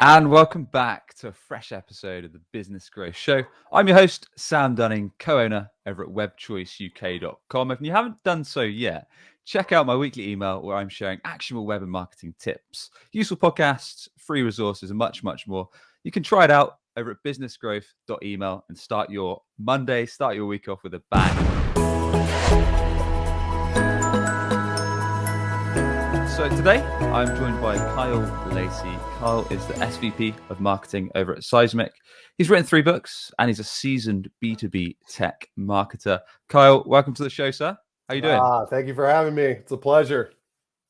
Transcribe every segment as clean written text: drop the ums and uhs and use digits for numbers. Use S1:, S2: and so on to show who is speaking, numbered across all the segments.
S1: And welcome back to a fresh episode of the Business Growth Show. I'm your host, Sam Dunning, co-owner over at webchoiceuk.com. If you haven't done so yet, check out my weekly email where I'm sharing actionable web and marketing tips, useful podcasts, free resources, and much, much more. You can try it out over at businessgrowth.email and start your Monday, start your week off with a bang. So today, I'm joined by Kyle Lacy. Kyle is the SVP of Marketing over at Seismic. He's written 3 books and he's a seasoned B2B tech marketer. Kyle, welcome to the show, sir. How you doing?
S2: Thank you for having me. It's a pleasure.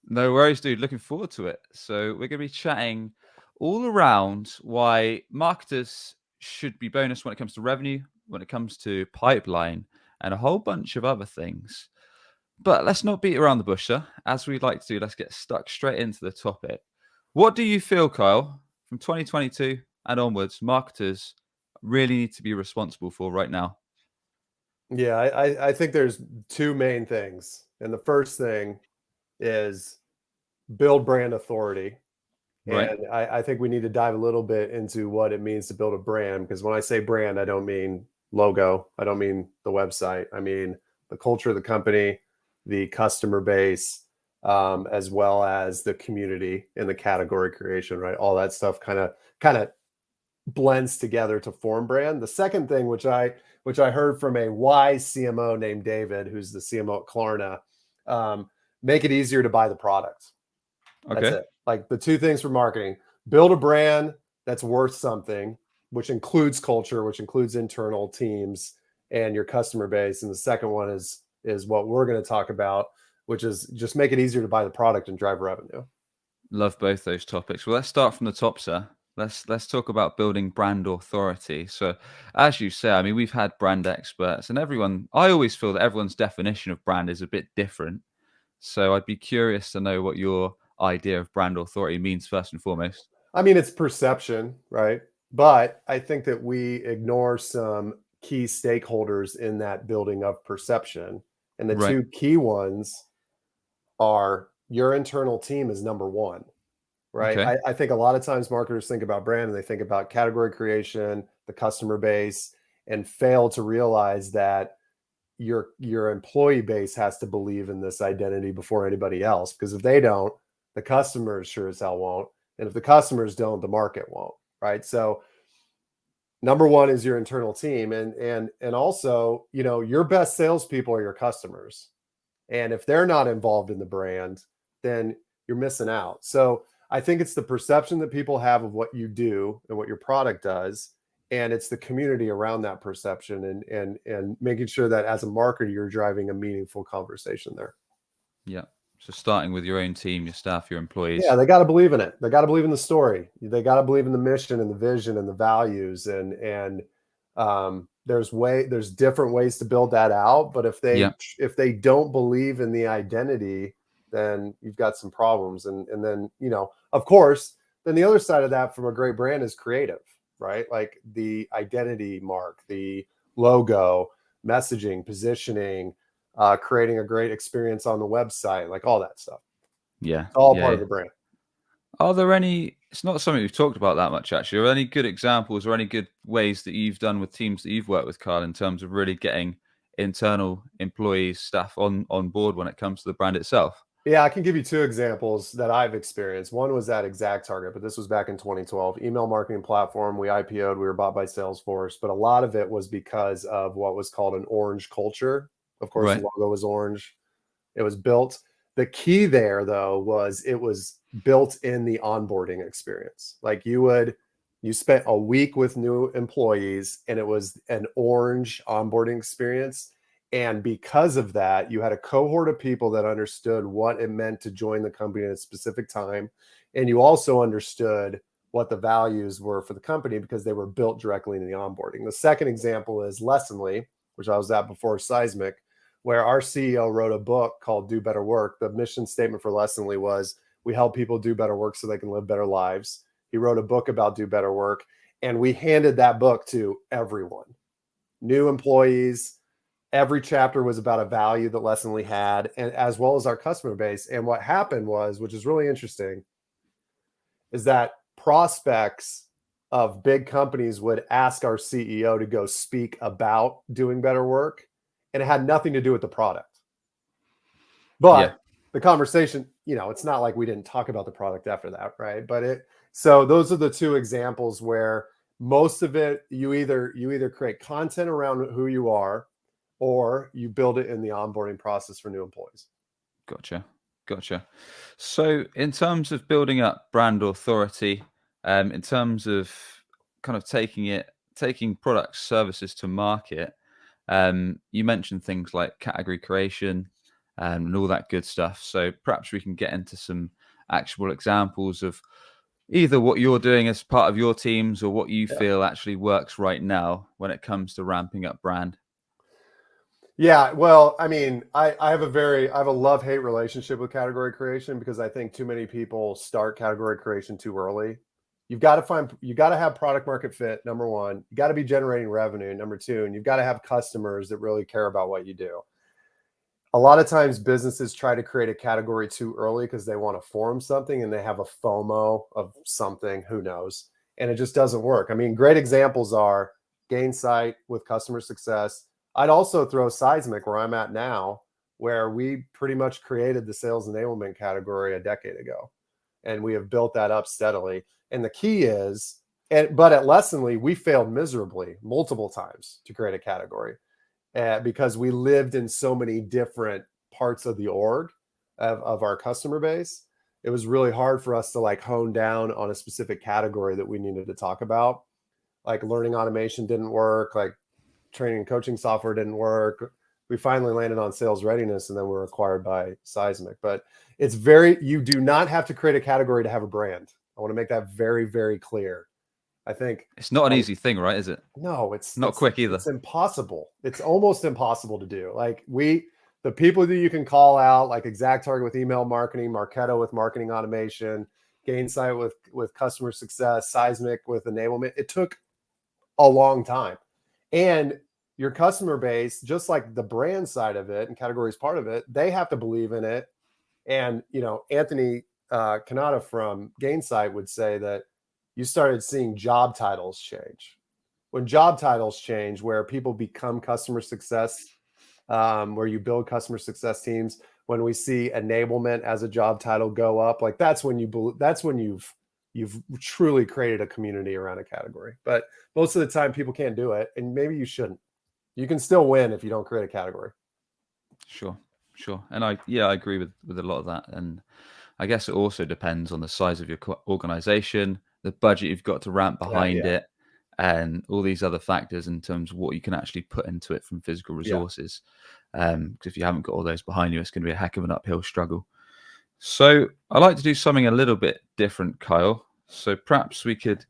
S1: No worries, dude. Looking forward to it. So we're going to be chatting all around why marketers should be bonus when it comes to revenue, when it comes to pipeline, and a whole bunch of other things. But let's not beat around the bush, sir. As we'd like to do, let's get stuck straight into the topic. What do you feel, Kyle, from 2022 and onwards, marketers really need to be responsible for right now?
S2: Yeah, I think there's 2 main things. And the first thing is build brand authority.
S1: Right.
S2: And I think we need to dive a little bit into what it means to build a brand. Because when I say brand, I don't mean logo. I don't mean the website. I mean the culture of the company, the customer base, as well as the community and the category creation, right? All that stuff kind of blends together to form brand. The second thing, which I heard from a wise CMO named David, who's the CMO at Klarna, make it easier to buy the product. That's
S1: Okay.
S2: it. Like the 2 things for marketing: build a brand that's worth something, which includes culture, which includes internal teams and your customer base. And the second one is what we're going to talk about, which is just make it easier to buy the product and drive revenue.
S1: Love both those topics. Well, let's start from the top, sir. Let's talk about building brand authority. So, as you say, I mean, we've had brand experts, and everyone. I always feel that everyone's definition of brand is a bit different. So, I'd be curious to know what your idea of brand authority means first and foremost.
S2: I mean, it's perception, right? But I think that we ignore some key stakeholders in that building of perception. And the
S1: Right.
S2: 2 key ones are your internal team is number 1, right?
S1: Okay.
S2: I think a lot of times marketers think about brand and they think about category creation, the customer base, and fail to realize that your employee base has to believe in this identity before anybody else. Because if they don't, the customers sure as hell won't. And if the customers don't, the market won't, right? So number 1 is your internal team. And also, your best salespeople are your customers. And if they're not involved in the brand, then you're missing out. So I think it's the perception that people have of what you do and what your product does. And it's the community around that perception and making sure that as a marketer, you're driving a meaningful conversation there.
S1: Yeah. So, starting with your own team, your staff, your employees.
S2: Yeah, they got to believe in it. They got to believe in the story. They got to believe in the mission and the vision and the values. And there's different ways to build that out. But if they don't believe in the identity, then you've got some problems. And then, of course, then the other side of that from a great brand is creative, right? Like the identity mark, the logo, messaging, positioning, creating a great experience on the website, like all that stuff.
S1: Yeah.
S2: It's all part of the brand.
S1: Are there any, it's not something we've talked about that much actually, are there any good examples or any good ways that you've done with teams that you've worked with, Carl, in terms of really getting internal employees, staff on board when it comes to the brand itself?
S2: Yeah, I can give you 2 examples that I've experienced. One was at ExactTarget, but this was back in 2012. Email marketing platform. We IPO'd. We were bought by Salesforce, but a lot of it was because of what was called an orange culture. Of course,
S1: Right.
S2: the logo was orange. It was built. The key there, though, was it was built in the onboarding experience. Like you spent a week with new employees, and it was an orange onboarding experience. And because of that, you had a cohort of people that understood what it meant to join the company at a specific time. And you also understood what the values were for the company because they were built directly into the onboarding. The second example is Lessonly, which I was at before Seismic, where our CEO wrote a book called Do Better Work. The mission statement for Lessonly was, we help people do better work so they can live better lives. He wrote a book about Do Better Work, and we handed that book to everyone, new employees. Every chapter was about a value that Lessonly had, and as well as our customer base. And what happened was, which is really interesting, is that prospects of big companies would ask our CEO to go speak about doing better work, and it had nothing to do with the product. But the conversation, it's not like we didn't talk about the product after that, right? So those are the two examples where most of it, you either create content around who you are, or you build it in the onboarding process for new employees.
S1: Gotcha. So in terms of building up brand authority, in terms of kind of taking products, services to market, you mentioned things like category creation and all that good stuff. So perhaps we can get into some actual examples of either what you're doing as part of your teams or what you feel actually works right now when it comes to ramping up brand.
S2: Yeah, well, I mean, I have a love-hate relationship with category creation, because I think too many people start category creation too early. You got to have product market fit, number one. You got to be generating revenue, number two, and you've got to have customers that really care about what you do. A lot of times businesses try to create a category too early because they want to form something and they have a FOMO of something, who knows, and it just doesn't work. I mean, great examples are Gainsight with customer success. I'd also throw Seismic, where I'm at now, where we pretty much created the sales enablement category a decade ago, and we have built that up steadily. And the key is, but at Lessonly, we failed miserably multiple times to create a category, because we lived in so many different parts of the org of our customer base. It was really hard for us to like hone down on a specific category that we needed to talk about. Like learning automation didn't work, like training and coaching software didn't work. We finally landed on sales readiness, and then we were acquired by Seismic. But you do not have to create a category to have a brand. I want to make that very, very clear. I think
S1: it's not an easy thing, right? Is it?
S2: No, it's
S1: not quick either.
S2: It's impossible. It's almost impossible to do. Like the people that you can call out, like ExactTarget with email marketing, Marketo with marketing automation, Gainsight with customer success, Seismic with enablement. It took a long time. And your customer base, just like the brand side of it and categories part of it, they have to believe in it. And, Anthony Kanata from Gainsight would say that you started seeing job titles change. When job titles change, where people become customer success, where you build customer success teams, when we see enablement as a job title go up, like that's when you've truly created a community around a category. But most of the time people can't do it, and maybe you shouldn't. You can still win if you don't create a category.
S1: Sure. And I agree with a lot of that. And I guess it also depends on the size of your organization, the budget you've got to ramp behind it, and all these other factors in terms of what you can actually put into it from physical resources. Because if you haven't got all those behind you, it's going to be a heck of an uphill struggle. So I like to do something a little bit different, Kyle. So perhaps we could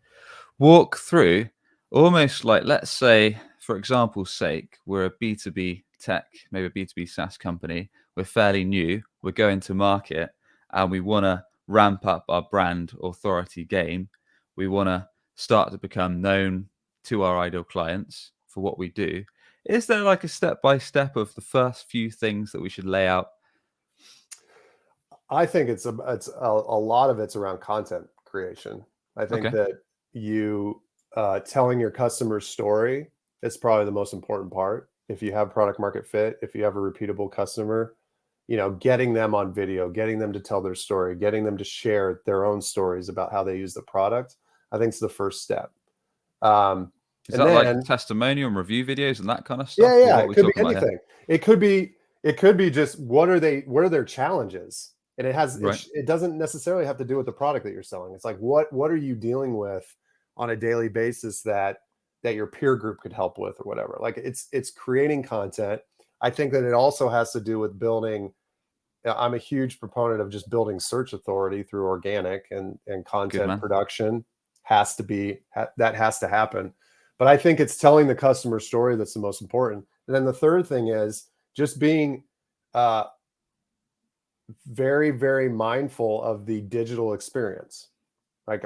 S1: walk through almost like, let's say, for example's sake, we're a B2B tech, maybe a B2B SaaS company. We're fairly new. We're going to market, and we want to ramp up our brand authority game. We want to start to become known to our ideal clients for what we do. Is there like a step-by-step of the first few things that we should lay out?
S2: I think it's a lot of it's around content creation. I think that you telling your customer's story is probably the most important part. If you have product market fit, if you have a repeatable customer, getting them on video, getting them to tell their story, getting them to share their own stories about how they use the product, I think is the first step.
S1: Is that like testimonial and review videos and that kind of stuff?
S2: Yeah. It could be anything. It could be just what are their challenges? And it doesn't necessarily have to do with the product that you're selling. It's like, what are you dealing with on a daily basis that your peer group could help with or whatever? Like it's creating content. I think that it also has to do with building. I'm a huge proponent of just building search authority through organic and content production has to happen. But I think it's telling the customer story that's the most important. And then the third thing is just being very, very mindful of the digital experience. Like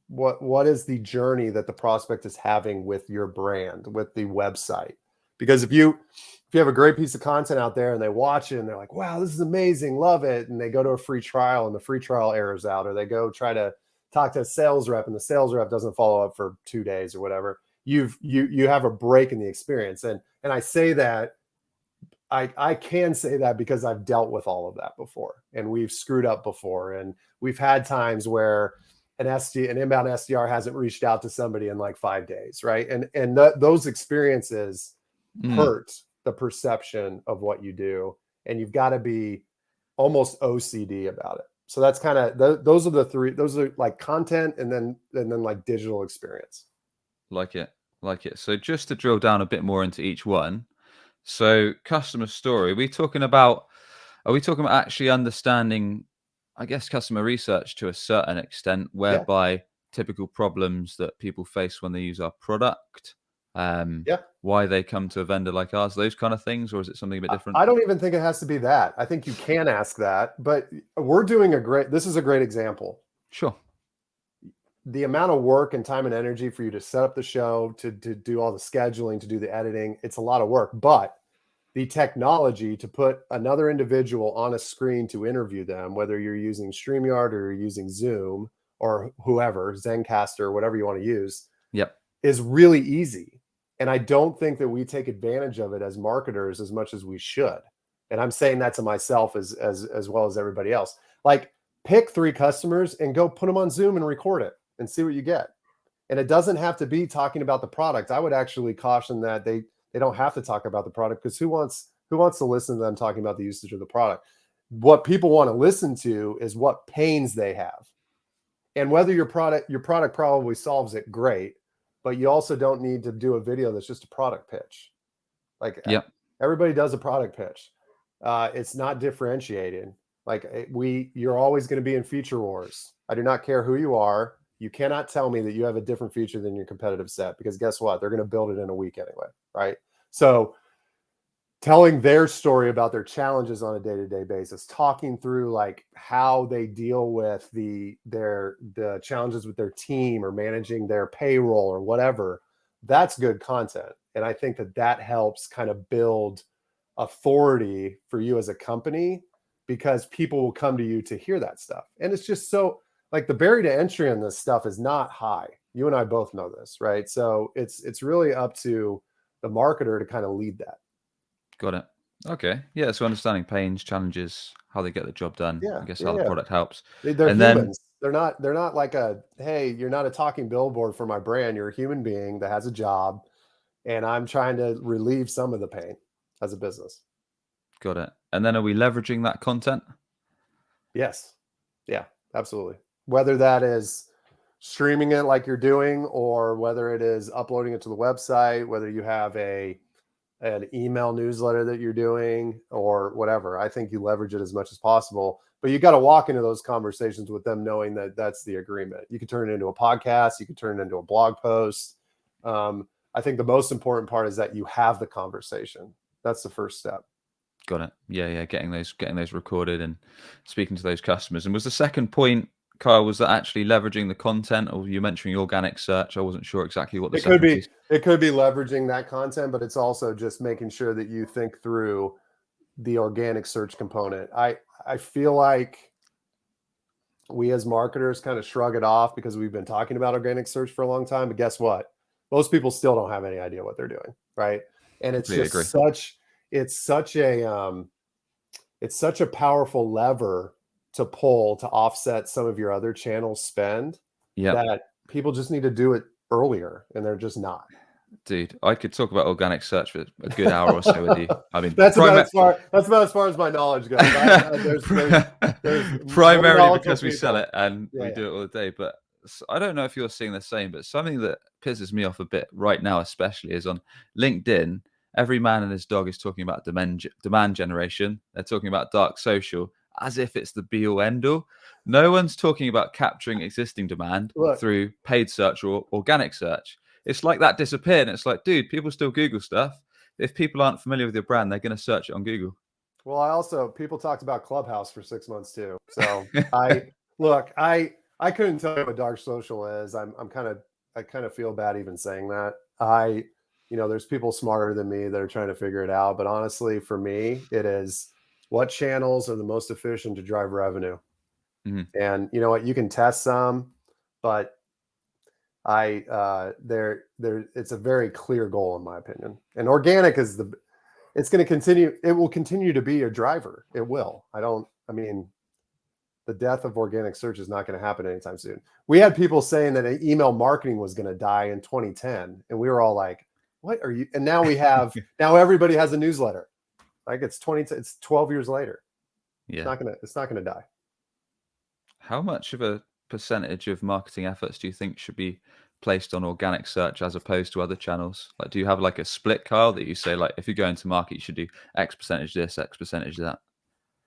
S2: what is the journey that the prospect is having with your brand, with the website? Because if you have a great piece of content out there and they watch it and they're like, wow, this is amazing, love it, and they go to a free trial and the free trial errors out, or they go try to talk to a sales rep and the sales rep doesn't follow up for 2 days or whatever, you have a break in the experience. And I say that, I can say that because I've dealt with all of that before, and we've screwed up before, and we've had times where an inbound SDR hasn't reached out to somebody in like 5 days, right? And those experiences hurt the perception of what you do, and you've got to be almost OCD about it. So that's kind of those are the three. Those are like content, and then like digital experience.
S1: Like it. So just to drill down a bit more into each one. So customer story, are we talking about actually understanding, I guess, customer research to a certain extent, whereby typical problems that people face when they use our product, why they come to a vendor like ours, those kind of things, or is it something a bit different?
S2: I don't even think it has to be that. I think you can ask that, but we're doing this is a great example.
S1: Sure.
S2: The amount of work and time and energy for you to set up the show, to do all the scheduling, to do the editing, it's a lot of work. But the technology to put another individual on a screen to interview them, whether you're using StreamYard or you're using Zoom or whoever, Zencastr, whatever you want to use, is really easy. And I don't think that we take advantage of it as marketers as much as we should. And I'm saying that to myself as well as everybody else. Like, pick 3 customers and go put them on Zoom and record it and see what you get. And it doesn't have to be talking about the product. I would actually caution that they don't have to talk about the product, because who wants to listen to them talking about the usage of the product? What people want to listen to is what pains they have. And whether your product probably solves it, great, but you also don't need to do a video that's just a product pitch. Like, everybody does a product pitch. It's not differentiated. Like, you're always going to be in feature wars. I do not care who you are. You cannot tell me that you have a different feature than your competitive set, because guess what? They're going to build it in a week anyway, right? So telling their story about their challenges on a day-to-day basis, talking through like how they deal with the challenges with their team or managing their payroll or whatever, that's good content. And I think that helps kind of build authority for you as a company, because people will come to you to hear that stuff. And it's just so, like, the barrier to entry on this stuff is not high. You and I both know this, right? So it's really up to the marketer to kind of lead that.
S1: Got it. Okay. Yeah. So understanding pains, challenges, how they get the job done. I guess how the product helps.
S2: They're humans. They're not like hey, you're not a talking billboard for my brand. You're a human being that has a job, and I'm trying to relieve some of the pain as a business.
S1: Got it. And then are we leveraging that content?
S2: Yes. Yeah, absolutely. Whether that is streaming it like you're doing, or whether it is uploading it to the website, whether you have an email newsletter that you're doing or whatever, I think you leverage it as much as possible. But you got to walk into those conversations with them knowing that that's the agreement. You can turn it into a podcast. You can turn it into a blog post. I think the most important part is that you have the conversation. That's the first step.
S1: Got it. Yeah. Getting those recorded and speaking to those customers. And was the second point, Kyle, was that actually leveraging the content, or you mentioning organic search? I wasn't sure exactly what the second piece.
S2: It could be leveraging that content, but it's also just making sure that you think through the organic search component. I feel like we as marketers kind of shrug it off because we've been talking about organic search for a long time. But guess what? Most people still don't have any idea what they're doing, right? And it's just such a powerful lever to pull to offset some of your other channels spend, that people just need to do it earlier, and they're just not.
S1: Dude, I could talk about organic search for a good hour or so with you. I mean,
S2: that's about as far as my knowledge goes. There's
S1: primarily because we sell it and we do it all the day. But I don't know if you're seeing the same, but something that pisses me off a bit right now, especially, is on LinkedIn. Every man and his dog is talking about demand generation. They're talking about dark social as if it's the be-all, end-all. No one's talking about capturing existing demand through paid search or organic search. It's like that disappeared. And it's like, dude, people still Google stuff. If people aren't familiar with your brand, they're going to search it on Google.
S2: Well, people talked about Clubhouse for 6 months too. So I couldn't tell you what dark social is. I kind of feel bad even saying that. There's people smarter than me that are trying to figure it out. But honestly, for me, it is what channels are the most efficient to drive revenue. Mm-hmm. And you know what? You can test some. but it's a very clear goal in my opinion. And organic is it's going to continue. It will continue to be a driver. It will. I mean, the death of organic search is not going to happen anytime soon. We had people saying that email marketing was going to die in 2010, and we were all like, "What are you?" And now now everybody has a newsletter. Like it's 12 years later.
S1: Yeah.
S2: It's not gonna die.
S1: How much of a percentage of marketing efforts do you think should be placed on organic search as opposed to other channels? Like, do you have like a split, Kyle, that you say, like, if you're going to market, you should do X percentage this, X percentage that?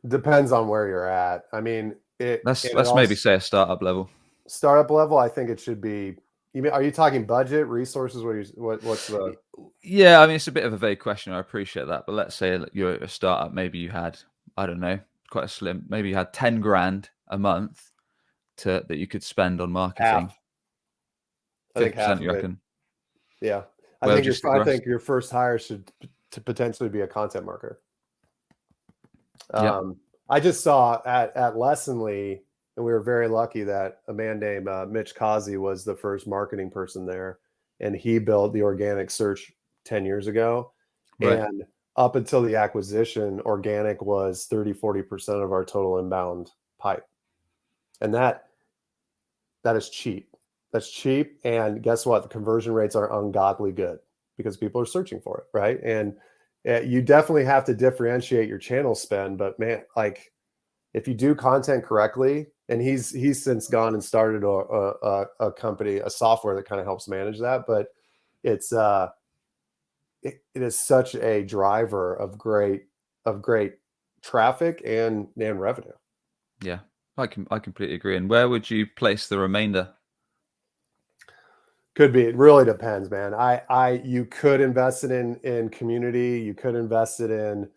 S2: Depends on where you're at. I mean,
S1: let's maybe say a startup level.
S2: Startup level, I think it should be. Are you talking budget, resources? What's the?
S1: Yeah, I mean, it's a bit of a vague question. I appreciate that, but let's say you're a startup. Maybe you had, I don't know, quite a slim. Maybe you had 10 grand a month that you could spend on marketing.
S2: Half. I think
S1: 50%, you reckon?
S2: Yeah,
S1: I think
S2: your first hire should to potentially be a content marketer. I just saw at Lessonly, and we were very lucky that a man named Mitch Causey was the first marketing person there, and he built the organic search 10 years ago. Right. And up until the acquisition, organic was 30-40% of our total inbound pipe. And that is cheap. That's cheap. And guess what? The conversion rates are ungodly good because people are searching for it, right? And you definitely have to differentiate your channel spend. But man, like if you do content correctly, and he's since gone and started a company, a software that kind of helps manage that. But it's it is such a driver of great traffic and revenue.
S1: Yeah, I completely agree. And where would you place the remainder?
S2: Could be. It really depends, man. You could invest it in community. You could invest it in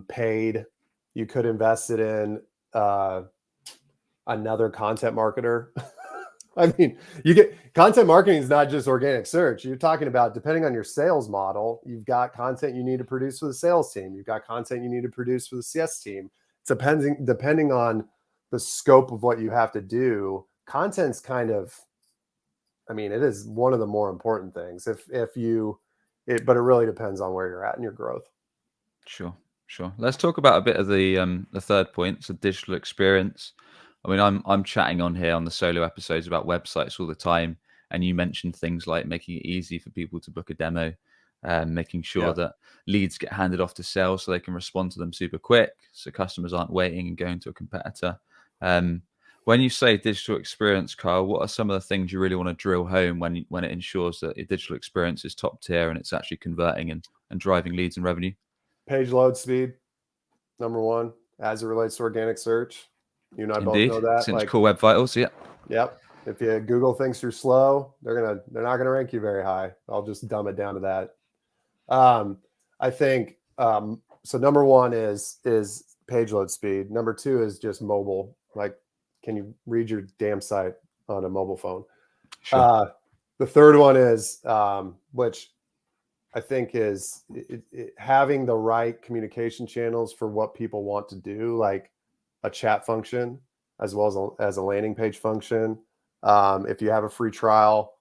S2: paid. You could invest it in another content marketer. I mean, content marketing is not just organic search. You're talking about, depending on your sales model, you've got content you need to produce for the sales team. You've got content you need to produce for the CS team. It's depending on the scope of what you have to do. Content's kind of, I mean, it is one of the more important things. But it really depends on where you're at in your growth.
S1: Sure. Let's talk about a bit of the third point, so digital experience. I mean, I'm chatting on here on the solo episodes about websites all the time, and you mentioned things like making it easy for people to book a demo, making sure that leads get handed off to sales so they can respond to them super quick, so customers aren't waiting and going to a competitor. When you say digital experience, Kyle, what are some of the things you really want to drill home when it ensures that your digital experience is top tier and it's actually converting and driving leads and revenue?
S2: Page load speed, number one, as it relates to organic search. You and I both know that.
S1: Since Core Web Vitals, yeah.
S2: Yep. If Google thinks you're slow, they're not gonna rank you very high. I'll just dumb it down to that. I think so. Number one is page load speed. Number two is just mobile. Like, can you read your damn site on a mobile phone? Sure. The third one is, which I think is having the right communication channels for what people want to do, like a chat function as well as a landing page function. If you have a free trial,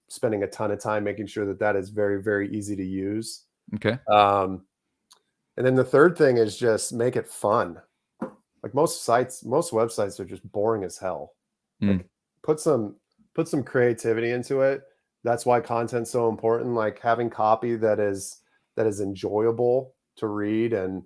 S2: spending a ton of time making sure that is very, very easy to use.
S1: Okay.
S2: And then the third thing is just make it fun. Like most websites are just boring as hell. Like put some creativity into it. That's why content's so important. Like having copy that is enjoyable to read, and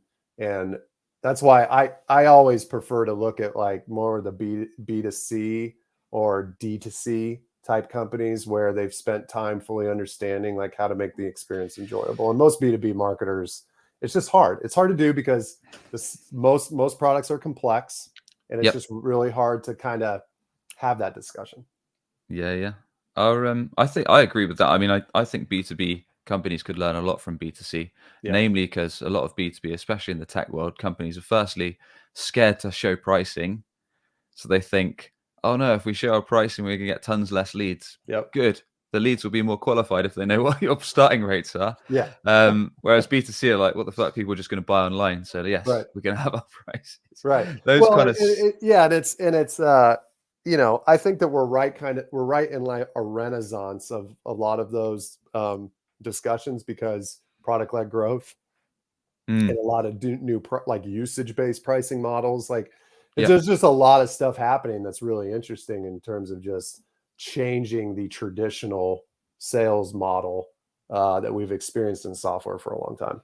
S2: that's why I always prefer to look at like more of the B2C or D2C type companies where they've spent time fully understanding like how to make the experience enjoyable. And most B2B marketers, it's just hard. It's hard to do because most products are complex, and it's just really hard to kind of have that discussion.
S1: Yeah. I think I agree with that. I mean, I think B2B companies could learn a lot from B2C, namely because a lot of B2B, especially in the tech world, companies are firstly scared to show pricing. So they think, oh no, if we show our pricing, we're going to get tons less leads.
S2: Yep.
S1: Good. The leads will be more qualified if they know what your starting rates are.
S2: Yeah.
S1: Whereas B2C are like, what the fuck? People are just going to buy online. So yes, we're going to have our prices.
S2: Right.
S1: Those kind of
S2: it's I think that we're right in like a renaissance of a lot of those discussions, because product-led growth and a lot of new like usage-based pricing models. Like
S1: Yeah.
S2: there's just a lot of stuff happening that's really interesting in terms of just changing the traditional sales model that we've experienced in software for a long time.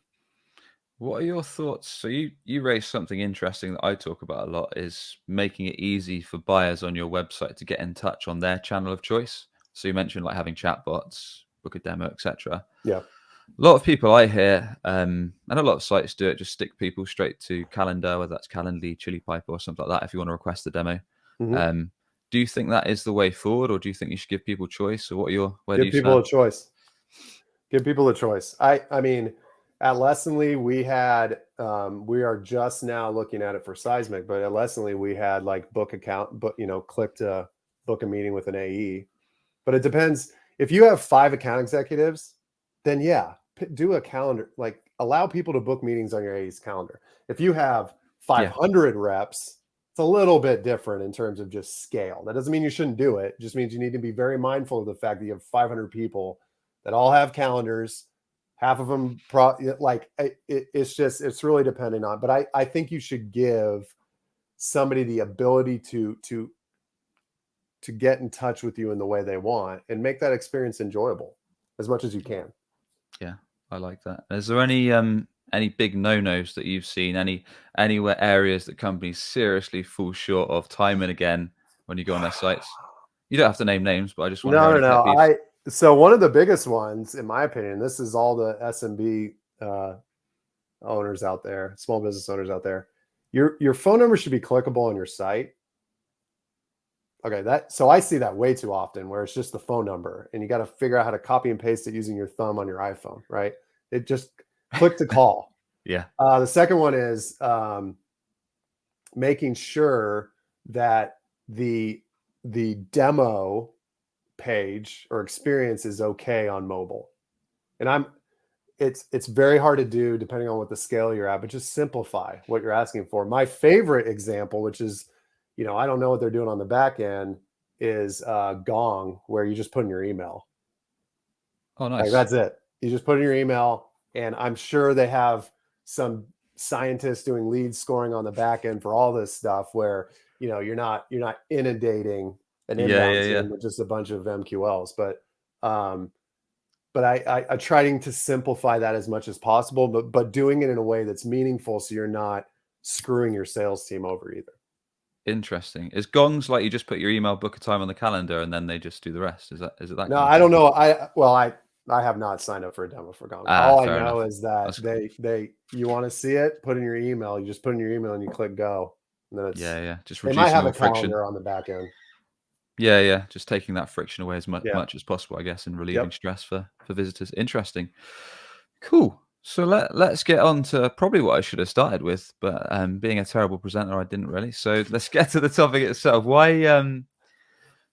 S1: What are your thoughts? So you raised something interesting that I talk about a lot, is making it easy for buyers on your website to get in touch on their channel of choice. So you mentioned like having chatbots, book a demo, etc.
S2: Yeah.
S1: A lot of people I hear, and a lot of sites do it, just stick people straight to Calendar, whether that's Calendly, Chili Piper, or something like that, if you want to request a demo.
S2: Mm-hmm.
S1: Do you think that is the way forward, or do you think you should give people choice, or where do
S2: Give
S1: you
S2: people
S1: stand?
S2: a choice. Give people a choice. I mean, at Lessonly, we had we are just now looking at it for Seismic, but at Lessonly we had like book account, but click to book a meeting with an AE. But it depends. If you have 5 account executives, then yeah, do a calendar, like allow people to book meetings on your AE's calendar. If you have
S1: Yeah.
S2: 500 reps, it's a little bit different in terms of just scale. That doesn't mean you shouldn't do it. It just means you need to be very mindful of the fact that you have 500 people that all have calendars. Half of them, it's really dependent on. But I think you should give somebody the ability to get in touch with you in the way they want and make that experience enjoyable as much as you can.
S1: Yeah, I like that. Is there any big no-nos that you've seen? Anywhere areas that companies seriously fall short of time and again when you go on their sites? You don't have to name names, but I just want to hear any pet peeves.
S2: So one of the biggest ones, in my opinion, this is all the SMB owners out there, small business owners out there. Your phone number should be clickable on your site. Okay, so I see that way too often, where it's just the phone number and you got to figure out how to copy and paste it using your thumb on your iPhone, right? It just click to call.
S1: Yeah.
S2: The second one is making sure that the demo page or experience is okay on mobile. And it's very hard to do depending on what the scale you're at, but just simplify what you're asking for. My favorite example, which is, I don't know what they're doing on the back end, is Gong, where you just put in your email.
S1: Oh,
S2: Like
S1: nice.
S2: that's it. You just put in your email, and I'm sure they have some scientists doing lead scoring on the back end for all this stuff, where you're not inundating an inbound
S1: Yeah.
S2: team with just a bunch of MQLs. But I trying to simplify that as much as possible, but doing it in a way that's meaningful, so you're not screwing your sales team over either.
S1: Interesting. Is Gongs like you just put your email, book a time on the calendar, and then they just do the rest? Is it that
S2: No,
S1: kind of
S2: I
S1: thing?
S2: don't know. I have not signed up for a demo for Gong.
S1: Ah,
S2: All I
S1: fair
S2: know
S1: enough.
S2: is that
S1: That's cool.
S2: you want to see it, put in your email. You just put in your email and you click go, and then
S1: Yeah. Just
S2: they might
S1: reducing
S2: have a
S1: all friction.
S2: calendar on the back end.
S1: Yeah. Just taking that friction away as
S2: Yeah.
S1: much as possible, I guess, and relieving
S2: Yep.
S1: stress for visitors. Interesting. Cool. So let's get on to probably what I should have started with, but being a terrible presenter, I didn't really. So let's get to the topic itself. Why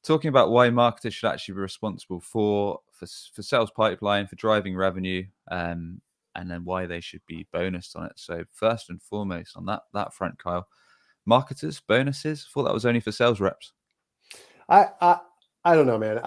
S1: talking about why marketers should actually be responsible for sales pipeline, for driving revenue, and then why they should be bonused on it. So first and foremost on that front, Kyle, marketers bonuses. I thought that was only for sales reps.
S2: I don't know, man.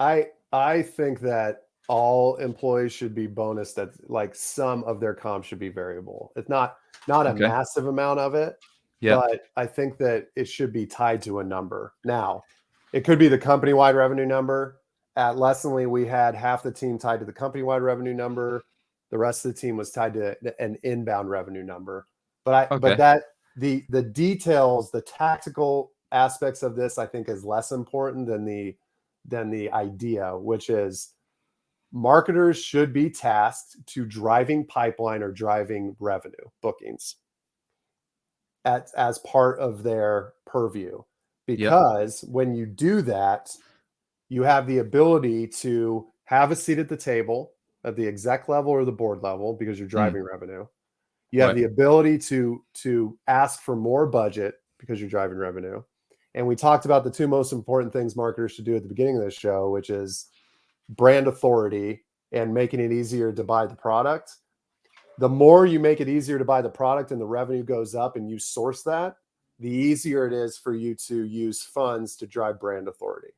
S2: I think that all employees should be bonused. That like some of their comp should be variable. It's not a
S1: Okay.
S2: massive amount of it,
S1: Yeah.
S2: but I think that it should be tied to a number. Now, it could be the company-wide revenue number. At Lessonly, we had half the team tied to the company-wide revenue number. The rest of the team was tied to an inbound revenue number. But
S1: Okay.
S2: that the details, the tactical aspects of this, I think, is less important than the idea, which is marketers should be tasked to driving pipeline or driving revenue bookings as part of their purview.
S1: Yep.
S2: Because when you do that, you have the ability to have a seat at the table at the exec level or the board level because you're driving revenue. You have
S1: Right.
S2: the ability to ask for more budget because you're driving revenue. And we talked about the two most important things marketers should do at the beginning of this show, which is brand authority and making it easier to buy the product. The more you make it easier to buy the product and the revenue goes up and you source that, the easier it is for you to use funds to drive brand authority.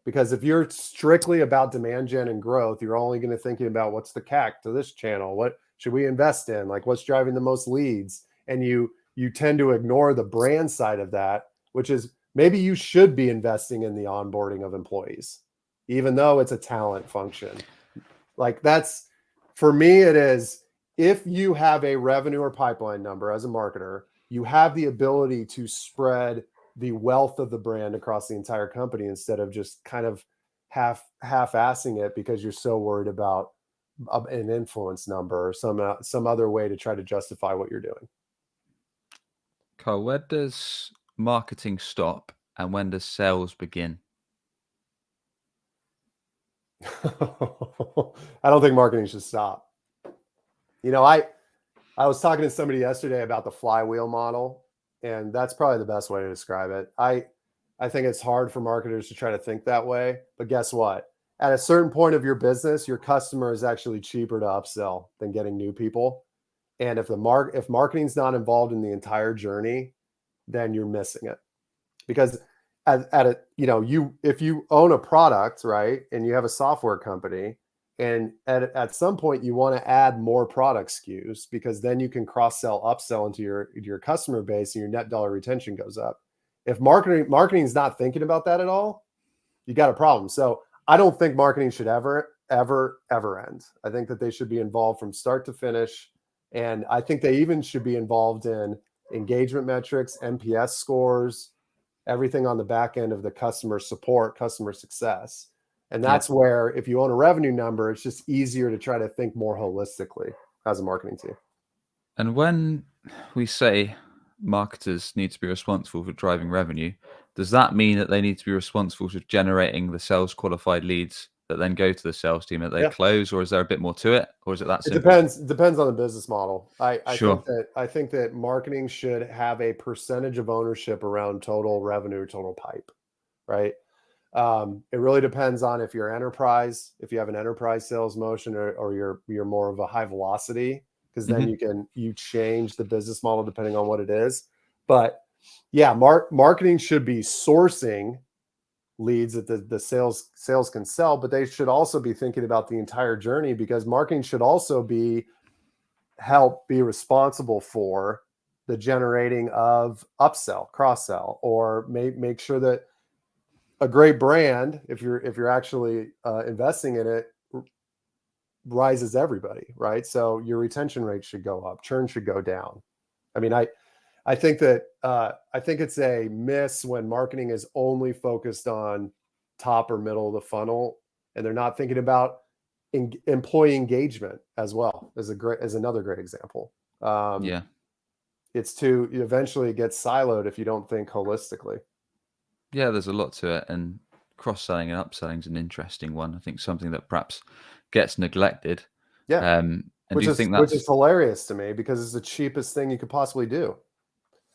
S2: Because if you're strictly about demand gen and growth, you're only going to thinking about what's the CAC to this channel, what should we invest in, like what's driving the most leads, and you tend to ignore the brand side of that, which is maybe you should be investing in the onboarding of employees, even though it's a talent function. Like that's, for me, it is, if you have a revenue or pipeline number as a marketer, you have the ability to spread the wealth of the brand across the entire company instead of just kind of half-assing it because you're so worried about an influence number or some other way to try to justify what you're doing.
S1: Carl, where does marketing stop and when does sales begin?
S2: I don't think marketing should stop. You know, I was talking to somebody yesterday about the flywheel model, and that's probably the best way to describe it. I think it's hard for marketers to try to think that way, but guess what? At a certain point of your business, your customer is actually cheaper to upsell than getting new people. And if marketing's not involved in the entire journey, then you're missing it. Because if you own a product, right, and you have a software company, and at some point you want to add more product SKUs because then you can cross-sell, upsell into your customer base and your net dollar retention goes up. If marketing is not thinking about that at all, you got a problem. So I don't think marketing should ever end. I think that they should be involved from start to finish. And I think they even should be involved in engagement metrics, NPS scores, everything on the back end of the customer support, customer success. And that's where, if you own a revenue number, it's just easier to try to think more holistically as a marketing team.
S1: And when we say marketers need to be responsible for driving revenue, does that mean that they need to be responsible for generating the sales qualified leads that then go to the sales team that they close, or is there a bit more to it, or is it that simple?
S2: It depends on the business model. I think that marketing should have a percentage of ownership around total revenue, total pipe, right? It really depends on if you're enterprise, if you have an enterprise sales motion, or you're more of a high velocity, because then you change the business model depending on what it is. But yeah, marketing should be sourcing leads that the sales can sell, but they should also be thinking about the entire journey, because marketing should also be responsible for the generating of upsell, cross-sell, or make sure that a great brand, if you're actually investing in it, rises everybody, right? So your retention rate should go up, churn should go down. I mean, I think that I think it's a miss when marketing is only focused on top or middle of the funnel, and they're not thinking about employee engagement as well as another great example. Eventually it gets siloed if you don't think holistically.
S1: Yeah, there's a lot to it, and cross-selling and upselling is an interesting one. I think something that perhaps gets neglected.
S2: Yeah,
S1: and
S2: which is hilarious to me, because it's the cheapest thing you could possibly do.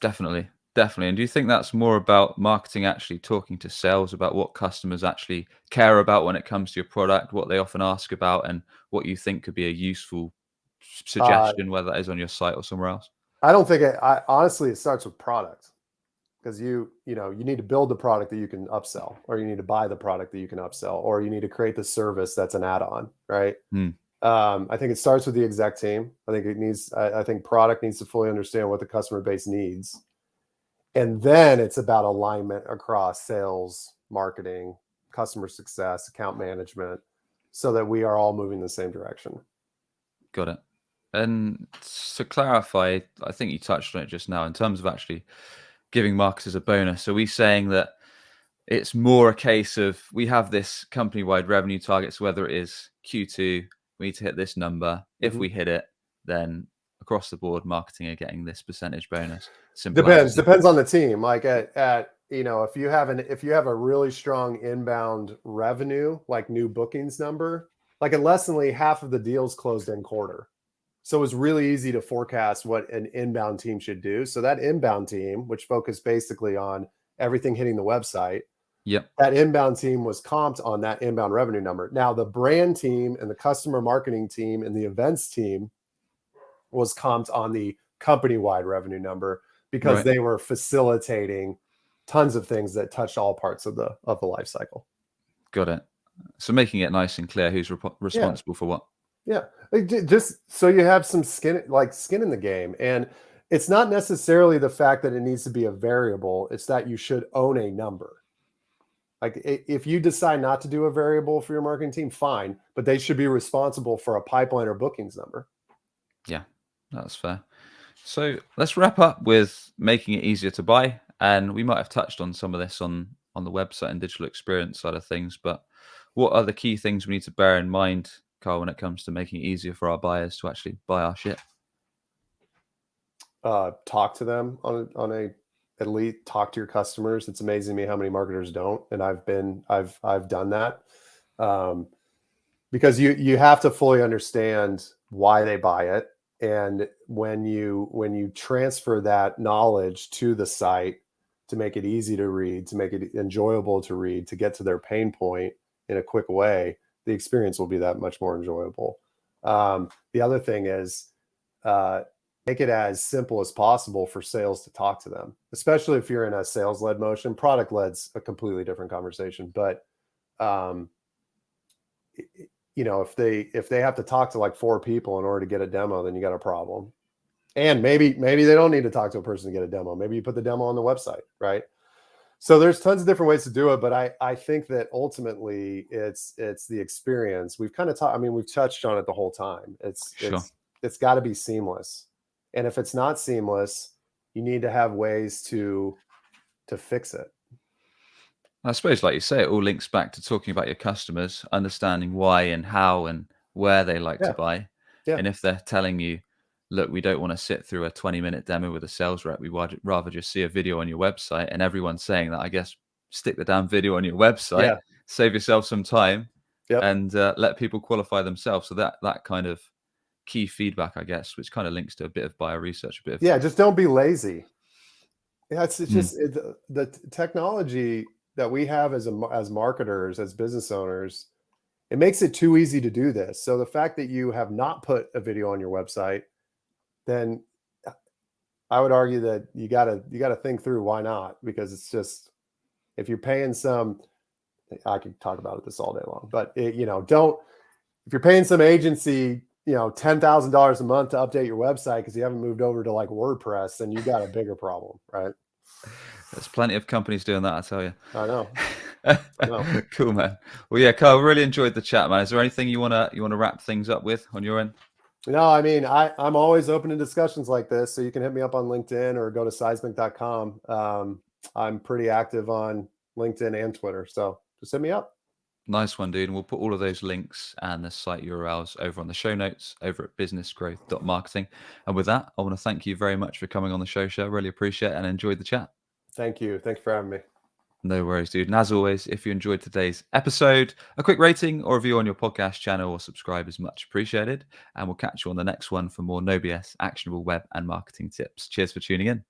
S1: Definitely. And do you think that's more about marketing actually talking to sales about what customers actually care about when it comes to your product, what they often ask about, and what you think could be a useful suggestion, whether that is on your site or somewhere else?
S2: I don't think honestly, it starts with product. Because you need to build the product that you can upsell, or you need to buy the product that you can upsell, or you need to create the service that's an add-on, right? I think it starts with the exec team. I think product needs to fully understand what the customer base needs. And then it's about alignment across sales, marketing, customer success, account management, so that we are all moving in the same direction.
S1: Got it. And to clarify, I think you touched on it just now in terms of actually giving marketers a bonus. Are we saying that it's more a case of we have this company-wide revenue targets, whether it is Q2, we need to hit this number. If we hit it, then across the board, marketing are getting this percentage bonus?
S2: Depends on the team. Like if you have a really strong inbound revenue, like new bookings number, like at Lessonly, half of the deals closed in quarter. So it was really easy to forecast what an inbound team should do. So that inbound team, which focused basically on everything hitting the website, that inbound team was comped on that inbound revenue number. Now the brand team and the customer marketing team and the events team was comped on the company-wide revenue number, because
S1: Right.
S2: they were facilitating tons of things that touched all parts of the life cycle.
S1: Got it. So making it nice and clear who's responsible for what.
S2: Yeah, just so you have some skin in the game. And it's not necessarily the fact that it needs to be a variable, it's that you should own a number. Like if you decide not to do a variable for your marketing team, fine, but they should be responsible for a pipeline or bookings number.
S1: Yeah, that's fair. So let's wrap up with making it easier to buy. And we might have touched on some of this on the website and digital experience side of things, but what are the key things we need to bear in mind, Carl, when it comes to making it easier for our buyers to actually buy our shit?
S2: Talk to them on a at least talk to your customers. It's amazing to me how many marketers don't, and I've done that, because you have to fully understand why they buy it, and when you transfer that knowledge to the site to make it easy to read, to make it enjoyable to read, to get to their pain point in a quick way, the experience will be that much more enjoyable. The other thing is, make it as simple as possible for sales to talk to them, especially if you're in a sales-led motion. Product-led's a completely different conversation, but if they have to talk to like 4 people in order to get a demo, then you got a problem. And maybe they don't need to talk to a person to get a demo. Maybe you put the demo on the website, right? So there's tons of different ways to do it, but I think that ultimately it's the experience. We've kind of we've touched on it the whole time. It's got to be seamless. And if it's not seamless, you need to have ways to fix it.
S1: I suppose, like you say, it all links back to talking about your customers, understanding why and how and where they like to buy.
S2: Yeah.
S1: And if they're telling you, look, we don't want to sit through a 20-minute demo with a sales rep, we'd rather just see a video on your website, and everyone's saying that, I guess stick the damn video on your website, save yourself some time, and let people qualify themselves. So that kind of key feedback, I guess, which kind of links to a bit of buyer research, a bit of
S2: just don't be lazy. Yeah, it's just the technology that we have as marketers, as business owners, it makes it too easy to do this. So the fact that you have not put a video on your website, then I would argue that you gotta think through why not, because it's just, if you're paying I could talk about this all day long, but if you're paying some agency, $10,000 a month to update your website because you haven't moved over to like WordPress, then you got a bigger problem, right?
S1: There's plenty of companies doing that, I tell you.
S2: I know.
S1: Cool, man. Well, yeah, Carl, really enjoyed the chat, man. Is there anything you wanna wrap things up with on your end?
S2: No, I mean, I'm always open to discussions like this, so you can hit me up on LinkedIn or go to seismic.com. I'm pretty active on LinkedIn and Twitter, so just hit me up.
S1: Nice one, dude. And we'll put all of those links and the site URLs over on the show notes over at businessgrowth.marketing. And with that, I want to thank you very much for coming on the show. Really appreciate it and enjoyed the chat.
S2: Thank you. Thanks for having me.
S1: No worries, dude. And as always, if you enjoyed today's episode, a quick rating or review on your podcast channel or subscribe is much appreciated. And we'll catch you on the next one for more No BS actionable web and marketing tips. Cheers for tuning in.